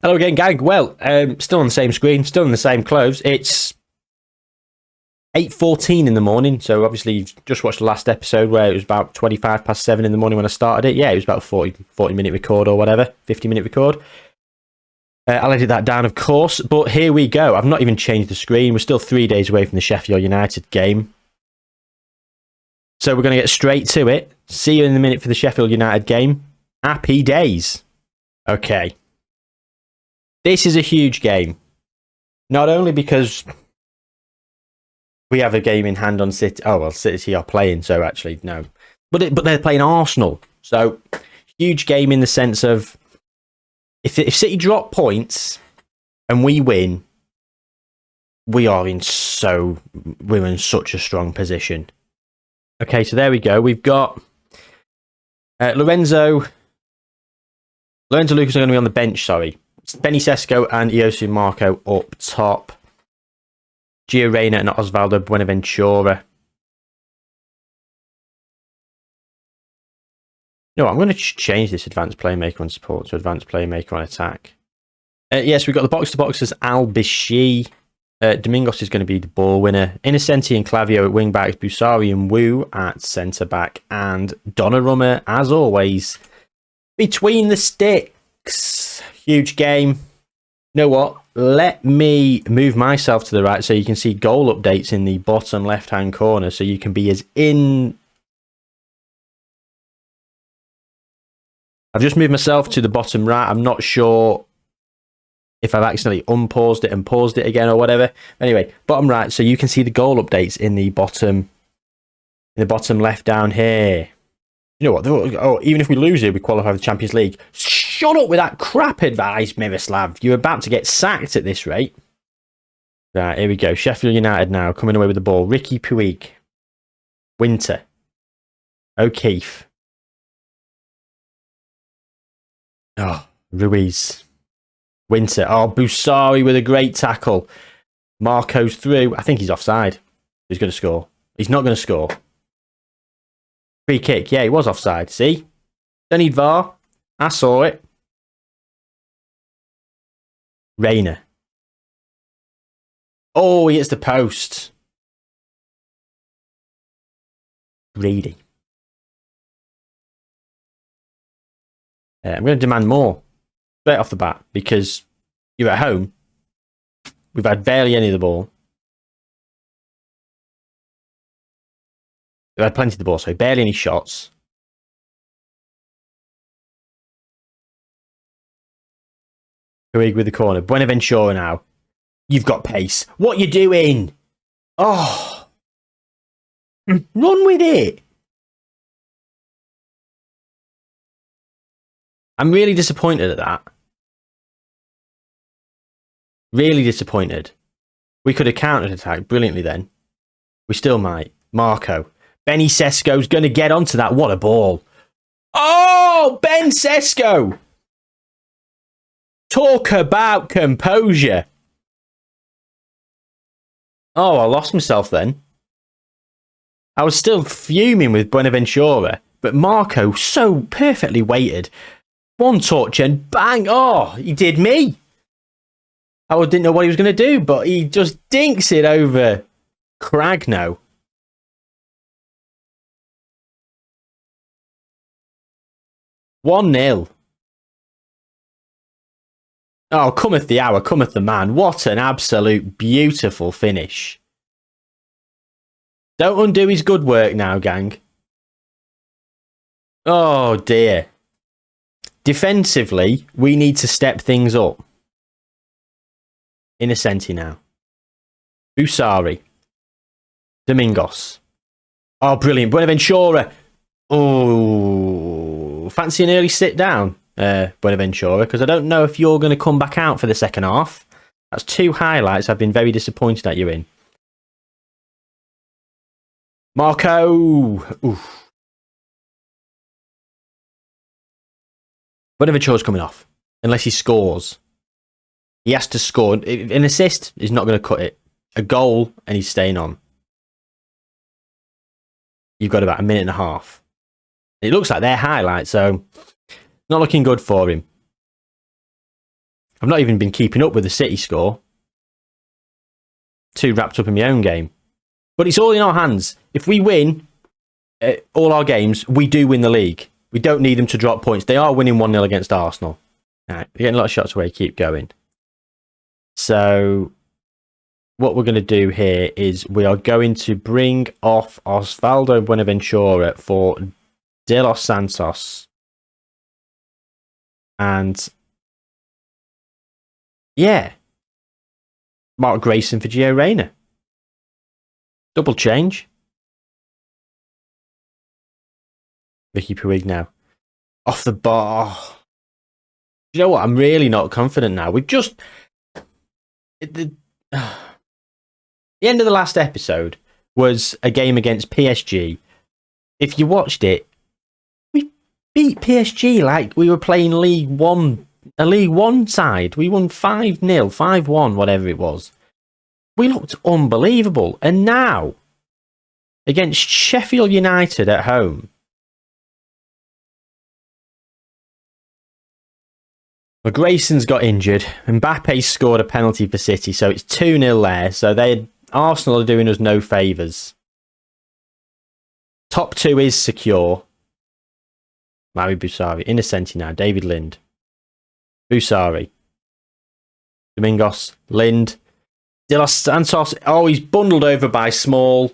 Hello again, gang. Well, still on the same screen, still in the same clothes. It's 8:14 in the morning, so obviously you've just watched the last episode where it was about 25 past 7 in the morning when I started it. Yeah, it was about a 40-minute record or whatever, 50-minute record. I'll edit that down, of course, but here we go. I've not even changed the screen. We're still 3 days away from the Sheffield United game. So we're going to get straight to it. See you in a minute for the Sheffield United game. Happy days. Okay. This is a huge game. Not only because we have a game in hand on City. Oh, well, City are playing, so actually, no. But they're playing Arsenal. So, huge game in the sense of if City drop points and we win, we're in such a strong position. Okay, so there we go. We've got Lorenzo Lucas are going to be on the bench, sorry. Benny Sesko and Iosu Marco up top. Gio Reyna and Osvaldo Buenaventura. No, I'm going to change this advanced playmaker on support to advanced playmaker on attack. Yes, we've got the box-to-box as Al-Bishi. Domingos is going to be the ball winner. Innocenti and Clavio at wing-backs. Busari and Wu at centre-back. And Donnarumma, as always, between the sticks. Huge game. You know what? Let me move myself to the right so you can see goal updates in the bottom left-hand corner so you can be as in... I've just moved myself to the bottom right. I'm not sure if I've accidentally unpaused it and paused it again or whatever. Anyway, bottom right so you can see the goal updates in the bottom left down here. You know what? Oh, even if we lose it, we qualify for the Champions League. Shut up with that crap advice, Miroslav. You're about to get sacked at this rate. Right, here we go. Sheffield United now, coming away with the ball. Ricky Puig. Winter. O'Keefe. Oh, Ruiz. Winter. Oh, Busari with a great tackle. Marco's through. I think he's offside. He's going to score. He's not going to score. Free kick. Yeah, he was offside. See? Don't need VAR. I saw it. Reyna. Oh, he hits the post. Greedy. I'm going to demand more straight off the bat because you're at home. We've had barely any of the ball. We've had plenty of the ball, so barely any shots. Puig with the corner. Buenaventura now. You've got pace. What you doing? Oh. Run with it. I'm really disappointed at that. Really disappointed. We could have counter-attacked brilliantly then. We still might. Marco. Benny Sesko's going to get onto that. What a ball. Oh, Ben Sesko. Talk about composure. Oh, I lost myself then. I was still fuming with Buenaventura, but Marco so perfectly weighted. One touch and bang. Oh, he did me. I didn't know what he was going to do, but he just dinks it over Cragno. One 0. Oh, cometh the hour, cometh the man. What an absolute beautiful finish. Don't undo his good work now, gang. Oh, dear. Defensively, we need to step things up. Innocenti now. Busari. Domingos. Oh, brilliant. Buenaventura. Oh, fancy an early sit down, Buenaventura, because I don't know if you're going to come back out for the second half. That's 2 highlights I've been very disappointed at you in. Marco. Oof. Buenaventura's coming off, unless he scores. He has to score. An assist is not going to cut it. A goal, and he's staying on. You've got about a minute and a half. It looks like their highlight, so not looking good for him. I've not even been keeping up with the City score. Too wrapped up in my own game. But it's all in our hands. If we win all our games, we do win the league. We don't need them to drop points. They are winning 1-0 against Arsenal. All right, we're getting a lot of shots away. Keep going. So what we're going to do here is we are going to bring off Osvaldo Buenaventura for De Los Santos. And yeah, Mark Grayson for Gio Reyna. Double change. Vicky Puig now. Off the bar. You know what? I'm really not confident now. We've just... The end of the last episode was a game against PSG. If you watched it, we beat PSG like we were playing League One, a League One side. We won 5-0, 5-1, whatever it was. We looked unbelievable. And now, against Sheffield United at home, well, Grayson's got injured. Mbappe scored a penalty for City, so it's 2-0 there. So Arsenal are doing us no favours. Top 2 is secure. Maui Busari. Innocenti now. David Lind. Busari. Domingos. Lind. De Los Santos. Oh, he's bundled over by Small.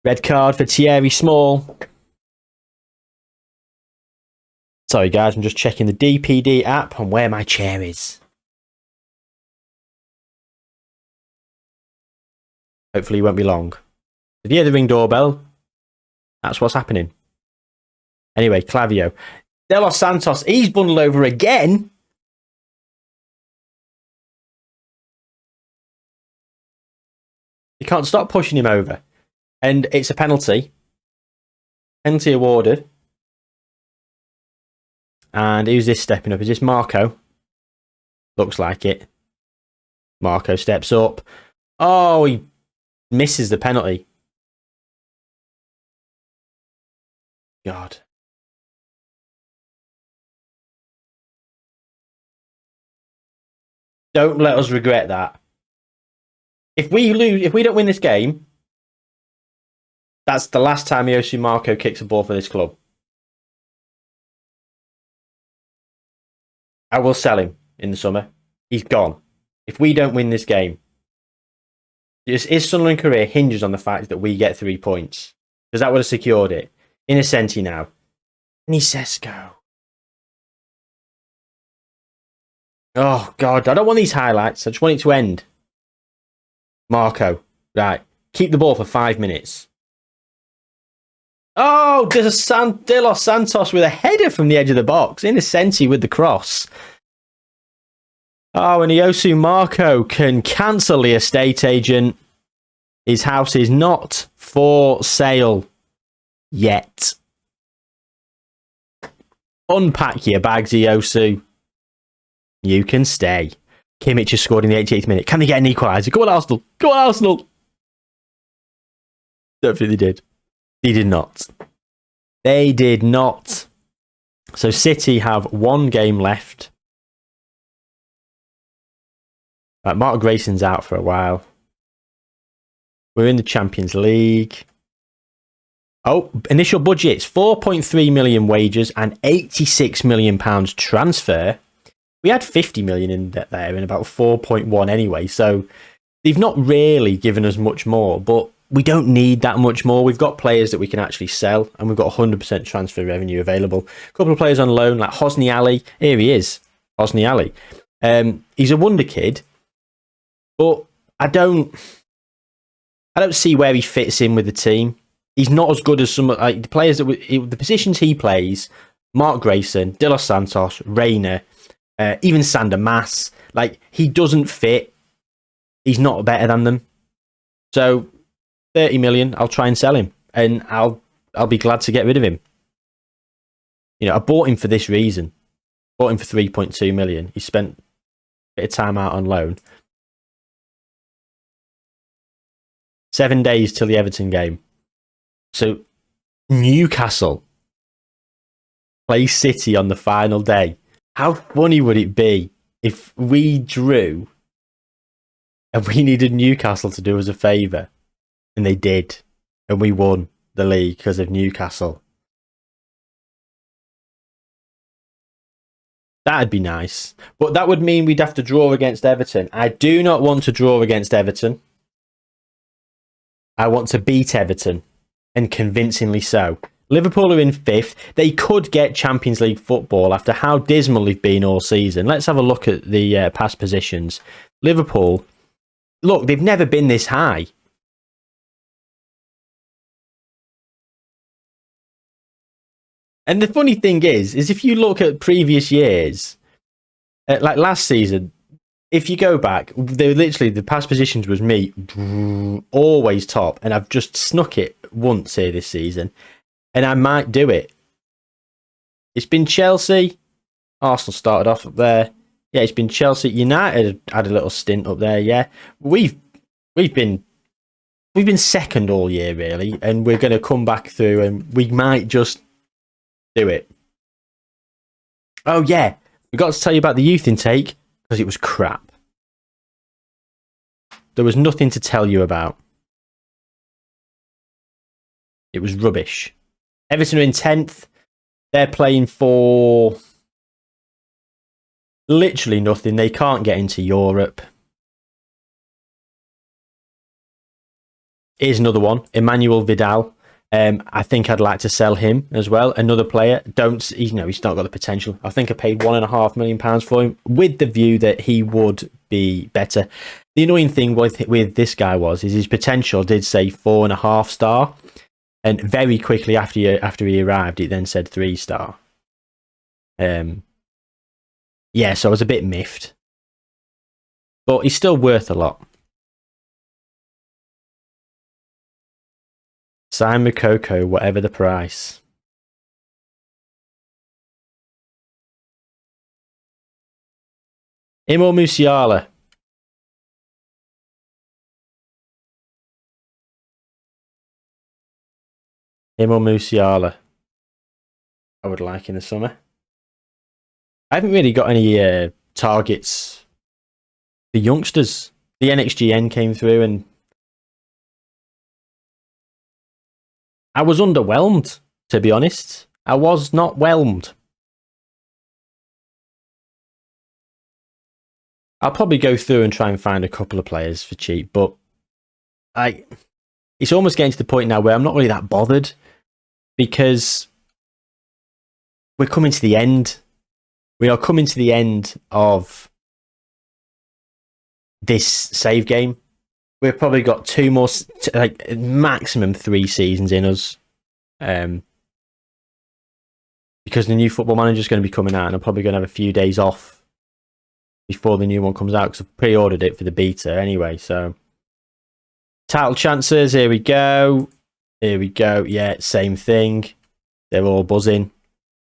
Red card for Thierry Small. Sorry, guys. I'm just checking the DPD app and where my chair is. Hopefully it won't be long. If you hear the ring doorbell, that's what's happening. Anyway, Clavio. De Los Santos, he's bundled over again. You can't stop pushing him over. And it's a penalty. Penalty awarded. And who's this stepping up? Is this Marco? Looks like it. Marco steps up. Oh, he misses the penalty. God. Don't let us regret that. If we lose, if we don't win this game, that's the last time Yosu Marco kicks a ball for this club. I will sell him in the summer. He's gone. If we don't win this game, his Sunderland career hinges on the fact that we get 3 points. Because that would have secured it. Innocenti now. Nisesco. Oh, God. I don't want these highlights. I just want it to end. Marco. Right. Keep the ball for 5 minutes. Oh, De Los Santos with a header from the edge of the box. Innocenti with the cross. Oh, and Yosu Marco can cancel the estate agent. His house is not for sale yet. Unpack your bags, Yosu. You can stay. Kimmich has scored in the 88th minute. Can they get an equaliser? Go on, Arsenal. Go on, Arsenal. Don't think they did. They did not. They did not. So City have 1 game left. Right, Mark Grayson's out for a while. We're in the Champions League. Oh, initial budgets, 4.3 million wages and 86 million pounds transfer. We had 50 million in there and about 4.1 anyway. So they've not really given us much more, but we don't need that much more. We've got players that we can actually sell, and we've got 100% transfer revenue available. A couple of players on loan, like Hosni Ali. Here he is, Hosni Ali. He's a wonder kid, but I don't see where he fits in with the team. He's not as good as some like the players the positions he plays. Mark Grayson, De Los Santos, Reyna, even Sander Mass. Like, he doesn't fit. He's not better than them. So 30 million, I'll try and sell him, and I'll be glad to get rid of him. You know, I bought him for this reason. Bought him for 3.2 million. He spent a bit of time out on loan. 7 days till the Everton game. So Newcastle play City on the final day. How funny would it be if we drew and we needed Newcastle to do us a favour, and they did, and we won the league because of Newcastle? That'd be nice. But that would mean we'd have to draw against Everton. I do not want to draw against Everton. I want to beat Everton, and convincingly so. Liverpool are in 5th. They could get Champions League football after how dismal they've been all season. Let's have a look at the past positions. Liverpool, look, they've never been this high. And the funny thing is if you look at previous years, like last season, if you go back, they were literally, the past positions was me, always top. And I've just snuck it once here this season. And I might do it. It's been Chelsea. Arsenal started off up there. Yeah, it's been Chelsea. United had a little stint up there, yeah. We've been second all year, really. And we're going to come back through and we might just do it. Oh, yeah. We got to tell you about the youth intake because it was crap. There was nothing to tell you about. It was rubbish. Everton are in 10th. They're playing for literally nothing. They can't get into Europe. Here's another one. Emmanuel Vidal. I think I'd like to sell him as well. Another player. He's not got the potential. I think I paid £1.5 million for him with the view that he would be better. The annoying thing with this guy is his potential did say 4.5 star, and very quickly after he arrived, it then said 3 star. Yeah, so I was a bit miffed, but he's still worth a lot. Sign Moukoko, whatever the price. Imo Musiala. Imo Musiala. I would like in the summer. I haven't really got any targets for youngsters. The NXGN came through and I was underwhelmed, to be honest. I was not whelmed. I'll probably go through and try and find a couple of players for cheap, but it's almost getting to the point now where I'm not really that bothered because we're coming to the end. We are coming to the end of this save game. We've probably got 2 more, like maximum 3 seasons in us. Because the new Football Manager is going to be coming out and I'm probably going to have a few days off before the new one comes out because I've pre-ordered it for the beta anyway. So, title chances, here we go. Here we go. Yeah, same thing. They're all buzzing.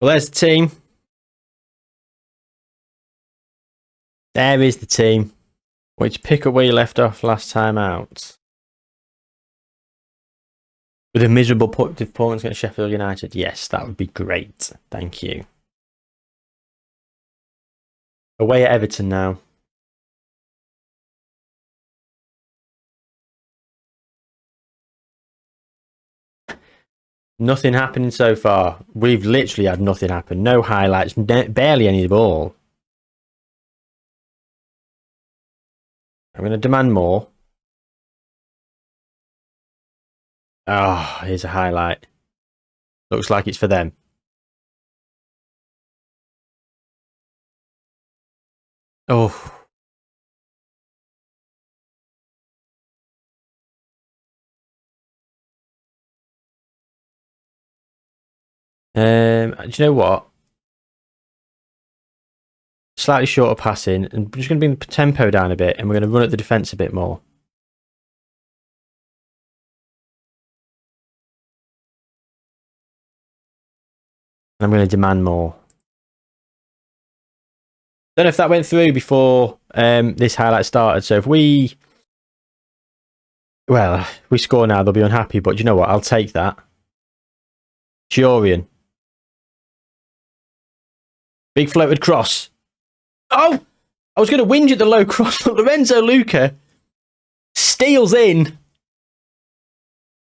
Well, there's the team. There is the team. Which pick up where you left off last time out. With a miserable performance against Sheffield United. Yes, that would be great. Thank you. Away at Everton now. Nothing happening so far. We've literally had nothing happen. No highlights. Barely any of the ball. I'm going to demand more. Oh, here's a highlight. Looks like it's for them. Oh. Do you know what? Slightly shorter passing, and we're just going to bring the tempo down a bit, and we're going to run at the defence a bit more. I'm going to demand more. Don't know if that went through before this highlight started. So if we score now, they'll be unhappy. But you know what? I'll take that. Jorian. Big floated cross. Oh! I was going to whinge at the low cross, but Lorenzo Luca steals in.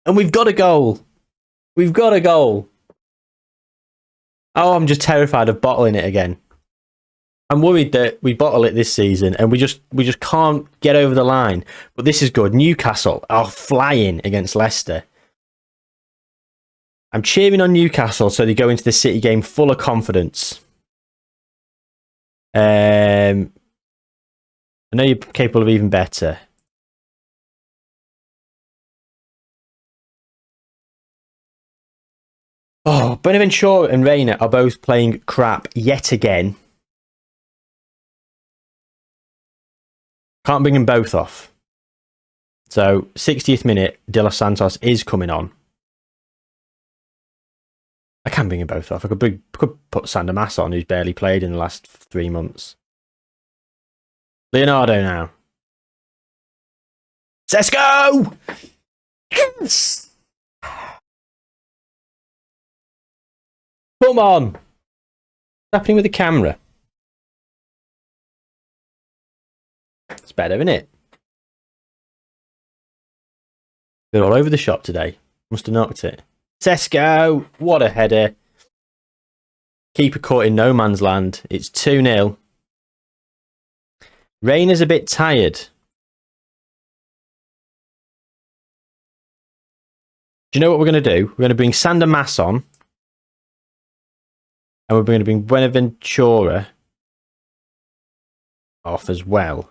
And we've got a goal. We've got a goal. Oh, I'm just terrified of bottling it again. I'm worried that we bottle it this season and we just can't get over the line. But this is good. Newcastle are flying against Leicester. I'm cheering on Newcastle so they go into the City game full of confidence. I know you're capable of even better. Oh, Bonaventura and Reina are both playing crap yet again. Can't bring them both off. So, 60th minute, De Los Santos is coming on. I can bring them both off. I could put Sander Mass on, who's barely played in the last 3 months. Leonardo now. Sesko! Yes! Come on! What's happening with the camera? It's better, isn't it? They're all over the shop today. Must have knocked it. Sesko! What a header. Keeper caught in no man's land. It's 2-0. Reina's a bit tired. Do you know what we're going to do? We're going to bring Sander Mass on. And we're going to bring Buenaventura off as well.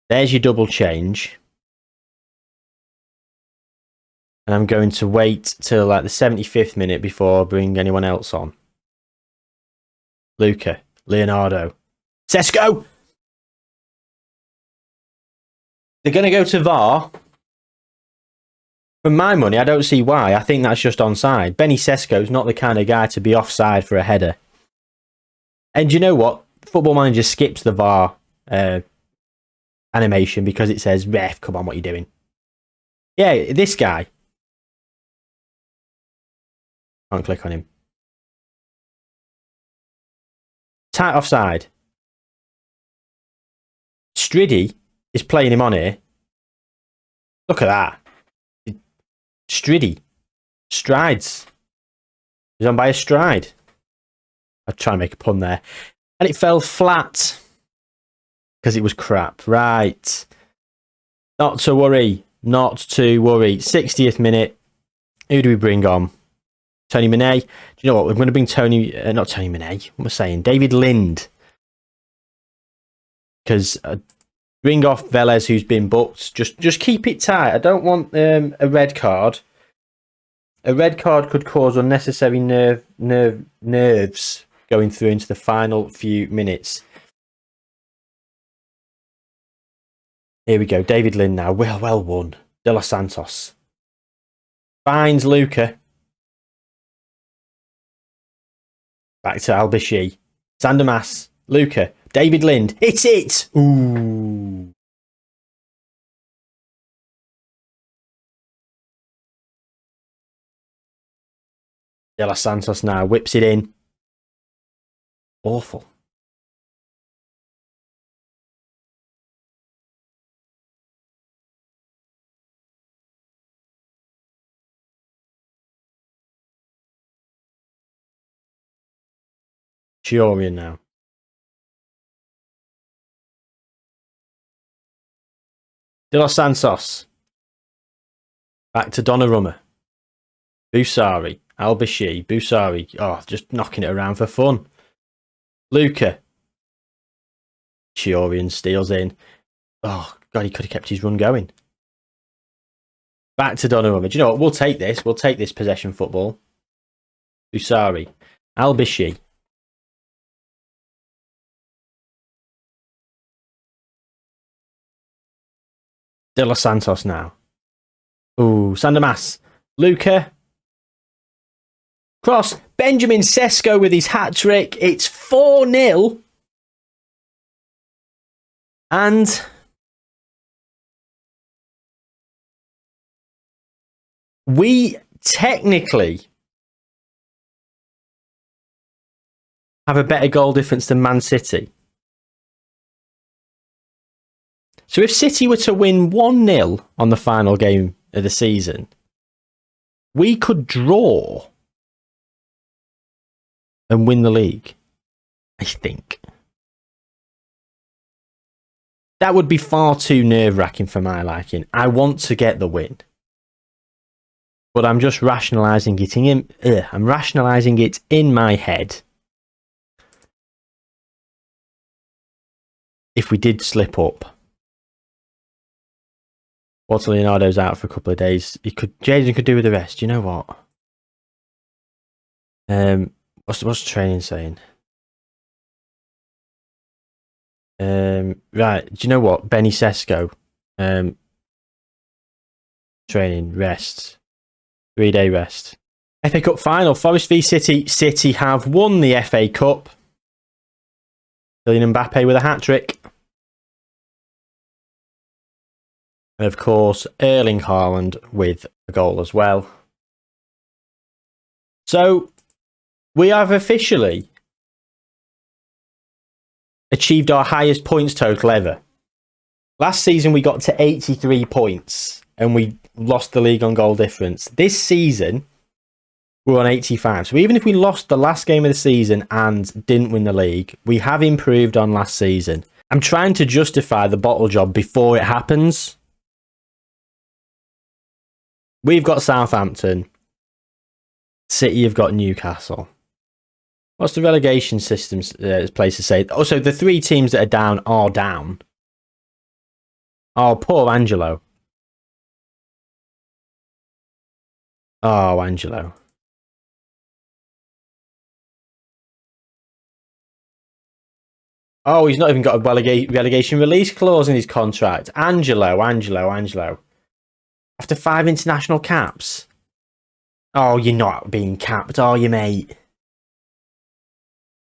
There's your double change. And I'm going to wait till like the 75th minute before I bring anyone else on. Luca, Leonardo, Sesko! They're going to go to VAR. For my money, I don't see why. I think that's just onside. Benny Sesko's not the kind of guy to be offside for a header. And you know what? Football Manager skips the VAR animation because it says, ref, come on, what are you doing? Yeah, this guy. Can't click on him. Tight offside. Striddy is playing him on here. Look at that. Striddy. Strides. He's on by a stride. I'll try and make a pun there. And it fell flat. Because it was crap. Right. Not to worry. Not to worry. 60th minute. Who do we bring on? Tony Manet. Do you know what? We're going to bring not Tony Manet. What am I saying? David Lind. Because bring off Velez, who's been booked. Just keep it tight. I don't want a red card. A red card could cause unnecessary nerves going through into the final few minutes. Here we go. David Lind now. Well won. De Los Santos. Finds Luca. Back to Al-Bishi. Sander Mass. Luca. David Lind. It's it! Ooh. De Los Santos now. Whips it in. Awful. Chiorian now. De Los Santos. Back to Donnarumma. Busari. Al-Bishi. Busari. Oh, just knocking it around for fun. Luca. Chiorian steals in. Oh, God, he could have kept his run going. Back to Donnarumma. Do you know what? We'll take this. We'll take this possession football. Busari. Al-Bishi. De Los Santos now. Ooh, Sander Mass. Luca. Cross. Benjamin Sesko with his hat-trick. It's 4-0. And we technically have a better goal difference than Man City. So if City were to win 1-0 on the final game of the season, we could draw and win the league, I think. That would be far too nerve-wracking for my liking. I want to get the win. But I'm just rationalising it in. I'm rationalising it in my head. If we did slip up, Walter Leonardo's out for a couple of days. Jaden could do with the rest. You know what? What's the training saying? Right. Do you know what? Benny Sesko. Training rest. 3-day rest. FA Cup final. Forest v City. City have won the FA Cup. Kylian Mbappe with a hat-trick. And of course, Erling Haaland with a goal as well. So, we have officially achieved our highest points total ever. Last season, we got to 83 points and we lost the league on goal difference. This season, we're on 85. So even if we lost the last game of the season and didn't win the league, we have improved on last season. I'm trying to justify the bottle job before it happens. We've got Southampton. City have got Newcastle. What's the relegation system's place to say? Also, the 3 teams that are down are down. Oh, poor Angelo. Oh, Angelo. Oh, he's not even got a relegation release clause in his contract. Angelo. After 5 international caps. Oh, you're not being capped, are you, mate?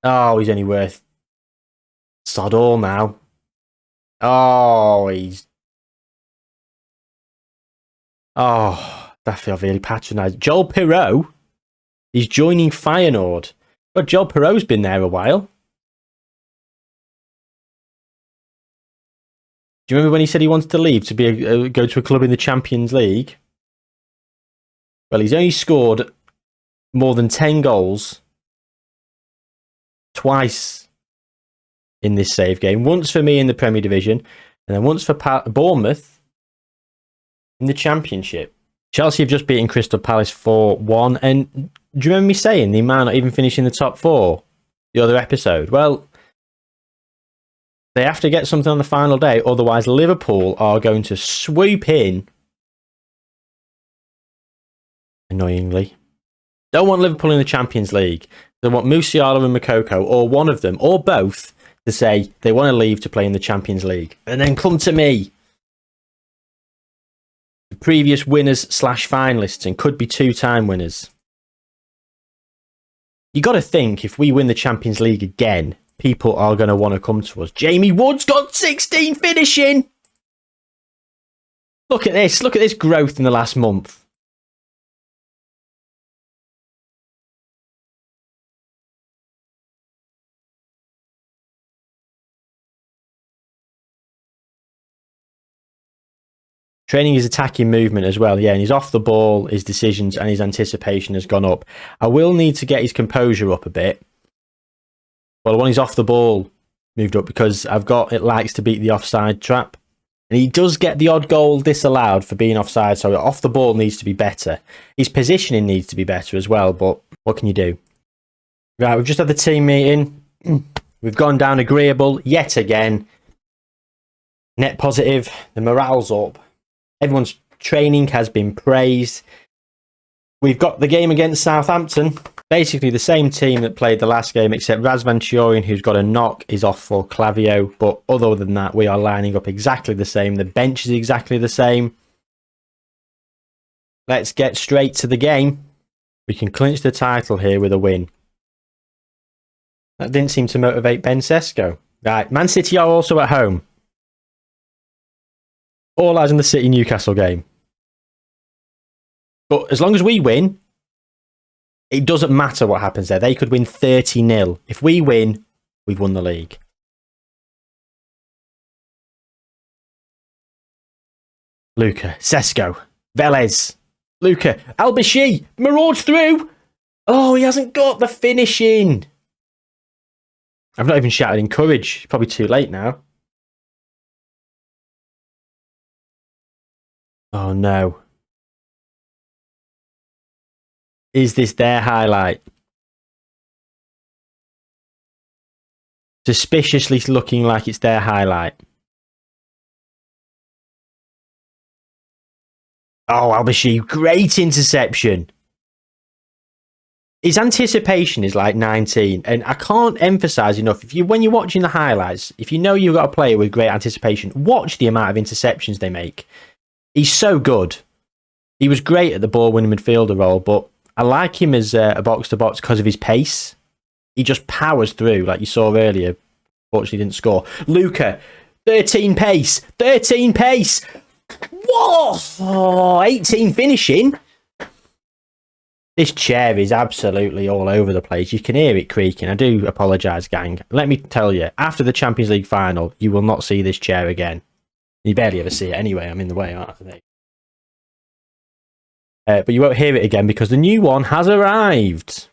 Oh, he's only worth sod all now. Oh, he's... Oh, that feels really patronised. Joel Pirot is joining Feyenoord. But Joel Pirot's been there a while. Do you remember when he said he wanted to leave to be go to a club in the Champions League? Well, he's only scored more than 10 goals twice in this save game. Once for me in the Premier Division, and then once for Bournemouth in the Championship. Chelsea have just beaten Crystal Palace 4-1. And do you remember me saying they might not even finish in the top 4? The other episode. Well, they have to get something on the final day, otherwise Liverpool are going to swoop in. Annoyingly. Don't want Liverpool in the Champions League. They want Musiala and Moukoko, or one of them, or both, to say they want to leave to play in the Champions League. And then come to me. The previous winners / finalists, and could be 2-time winners. You got to think, if we win the Champions League again, people are going to want to come to us. Jamie Wood's got 16 finishing. Look at this. Look at this growth in the last month. Training his attacking movement as well. Yeah, and he's off the ball, his decisions and his anticipation has gone up. I will need to get his composure up a bit. Well, when he's off the ball, moved up because I've got it likes to beat the offside trap. And he does get the odd goal disallowed for being offside, so off the ball needs to be better. His positioning needs to be better as well, but what can you do? Right, we've just had the team meeting. We've gone down agreeable yet again. Net positive, the morale's up. Everyone's training has been praised. We've got the game against Southampton. Basically the same team that played the last game, except Razvan Chorian, who's got a knock, is off for Clavio. But other than that, we are lining up exactly the same. The bench is exactly the same. Let's get straight to the game. We can clinch the title here with a win. That didn't seem to motivate Ben Sesko. Right, Man City are also at home. All eyes on the City-Newcastle game. But as long as we win, It doesn't matter what happens there. They could win 30-0. If we win, we've won the league. Luca, Sesko, Velez, Luca, Al-Bashi, marauds through. Oh, he hasn't got the finishing. I've not even shouted encourage. Probably too late now. Oh no. Is this their highlight? Suspiciously looking like it's their highlight. Oh, Al-Bashi, great interception. His anticipation is like 19, and I can't emphasize enough. When you're watching the highlights, if you know you've got a player with great anticipation, watch the amount of interceptions they make. He's so good. He was great at the ball-winning midfielder role, but I like him as a box-to-box because of his pace. He just powers through, like you saw earlier. Fortunately, didn't score. Luca, 13 pace, 13 pace. Whoa! Oh, 18 finishing. This chair is absolutely all over the place. You can hear it creaking. I do apologise, gang. Let me tell you, after the Champions League final, you will not see this chair again. You barely ever see it anyway. I'm in the way, aren't I? But you won't hear it again because the new one has arrived.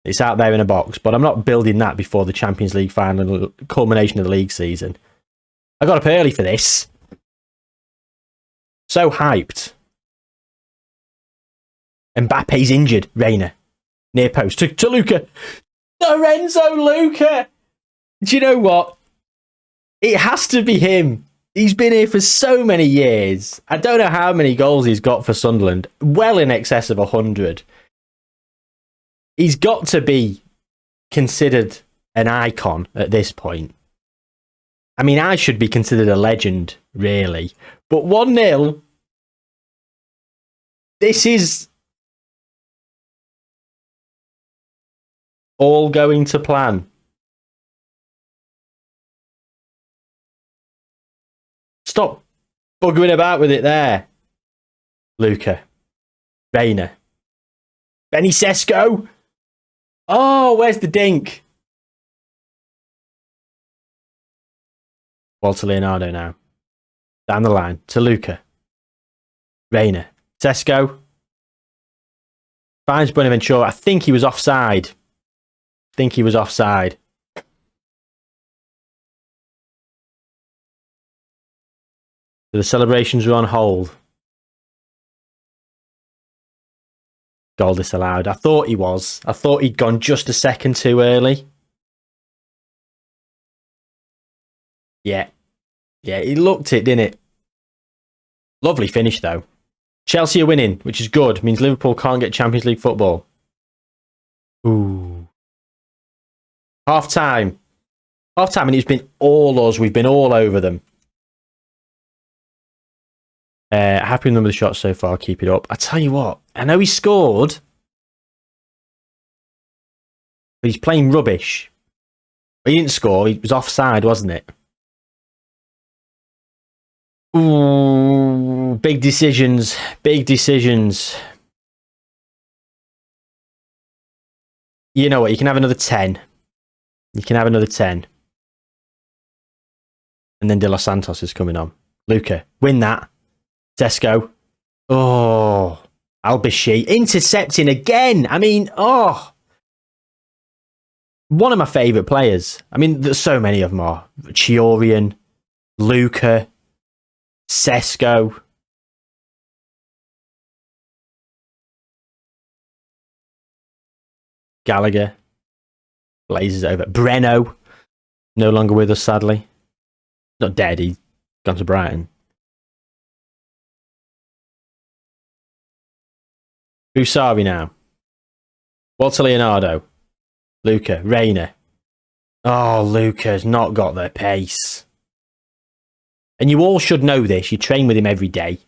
It's out there in a box, but I'm not building that before the Champions League final, culmination of the league season. I got up early for this. So hyped. Mbappe's injured. Reina. Near post. To Luca. Lorenzo Luca. Do you know what? It has to be him. He's been here for so many years. I don't know how many goals he's got for Sunderland. Well in excess of 100. He's got to be considered an icon at this point. I mean, I should be considered a legend, really. But 1-0. This is all going to plan. Stop buggering about with it there. Luca. Reina. Benny Sesko. Oh, where's the dink? Walter Leonardo now. Down the line to Luca. Reina. Sesko. Finds Buenaventura. I think he was offside. So the celebrations were on hold. Goal disallowed. I thought he was. I thought he'd gone just a second too early. Yeah. Yeah, he looked it, didn't it? Lovely finish, though. Chelsea are winning, which is good. Means Liverpool can't get Champions League football. Ooh. Half-time. Half-time, and it's been all us. We've been all over them. Happy with the number of shots so far. Keep it up. I tell you what. I know he scored. But he's playing rubbish. He didn't score. He was offside, wasn't it? Ooh, big decisions. Big decisions. You know what? You can have another 10. You can have another 10. And then De Los Santos is coming on. Luca, win that. Sesko. Oh. Al-Bashi. Intercepting again. I mean, oh. One of my favourite players. I mean, there's so many of them are. Chiorian. Luca. Sesko. Gallagher. Blazes over. Breno. No longer with us, sadly. Not dead. He's gone to Brighton. Busari now. Walter Leonardo. Luca. Reina. Oh, Luca's not got the pace. And you all should know this. You train with him every day.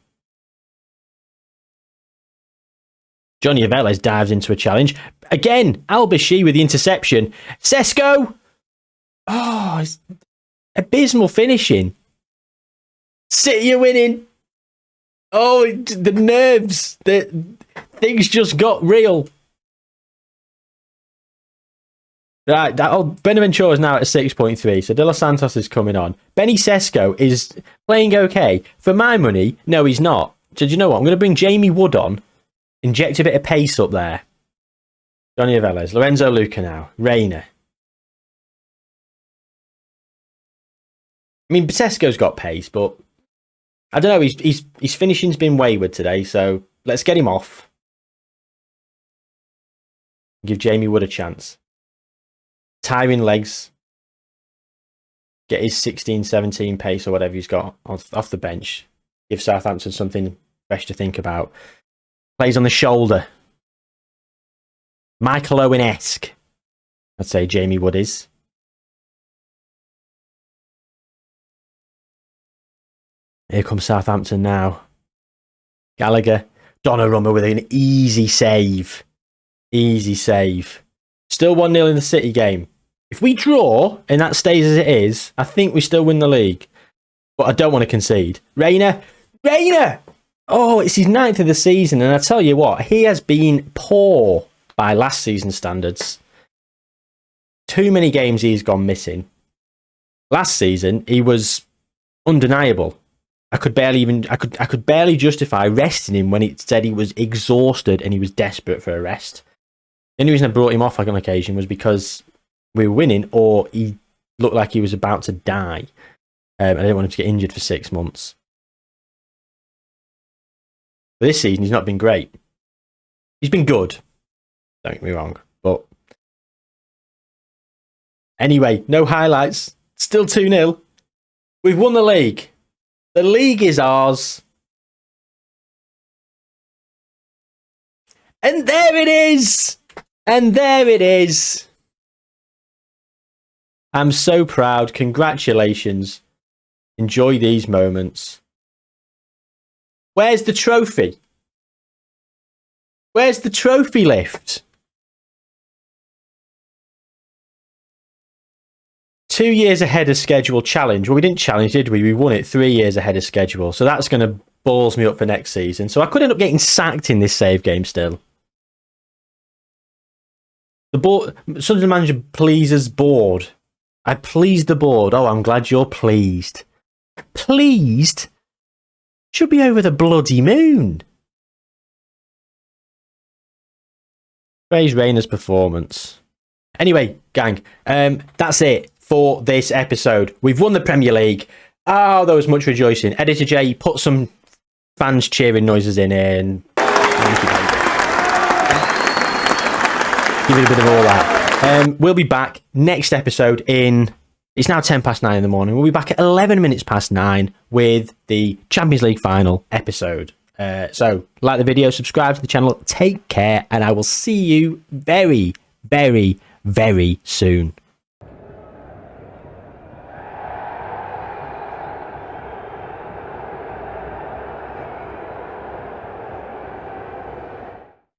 Johnny Velez dives into a challenge. Again, Al-Bashi with the interception. Sesko! Oh, it's abysmal finishing. City are winning. Oh, the nerves. Things just got real. Right, Benaventura is now at 6.3, so De Los Santos is coming on. Benny Sesko is playing okay. For my money, no, he's not. So do you know what? I'm going to bring Jamie Wood on, inject a bit of pace up there. Johnny Avelez, Lorenzo Luca now, Reina. I mean, Sesko's got pace, but I don't know. His finishing's been wayward today, so let's get him off. Give Jamie Wood a chance. Tiring legs. Get his 16, 17 pace or whatever he's got off the bench. Give Southampton something fresh to think about. Plays on the shoulder. Michael Owen-esque, I'd say Jamie Wood is. Here comes Southampton now. Gallagher. Donnarumma with an easy save. Easy save. Still 1-0 in the City game. If we draw and that stays as it is, I think we still win the league. But I don't want to concede. Reina! Reina! Oh, it's his 9th of the season, and I tell you what, he has been poor by last season's standards. Too many games he's gone missing. Last season, he was undeniable. I could barely justify resting him when it said he was exhausted and he was desperate for a rest. The only reason I brought him off on occasion was because we were winning or he looked like he was about to die. I didn't want him to get injured for 6 months. But this season, he's not been great. He's been good. Don't get me wrong. But anyway, no highlights. Still 2-0. We've won the league. The league is ours. And there it is. And there it is. I'm so proud. Congratulations. Enjoy these moments. Where's the trophy? Where's the trophy lift? 2 years ahead of schedule challenge. Well, we didn't challenge, did we? We won it 3 years ahead of schedule. So that's going to balls me up for next season. So I could end up getting sacked in this save game still. The board, Sunderland manager pleases board. I pleased the board. Oh, I'm glad you're pleased. Pleased? Should be over the bloody moon. Praise Reina's performance. Anyway, gang, that's it for this episode. We've won the Premier League. Oh, there was much rejoicing. Editor J, put some fans cheering noises in here and give it a bit of all that. We'll be back next episode in... It's now 9:10 in the morning. We'll be back at 9:11 with the Champions League final episode. So, like the video, subscribe to the channel, take care, and I will see you very, very, very soon.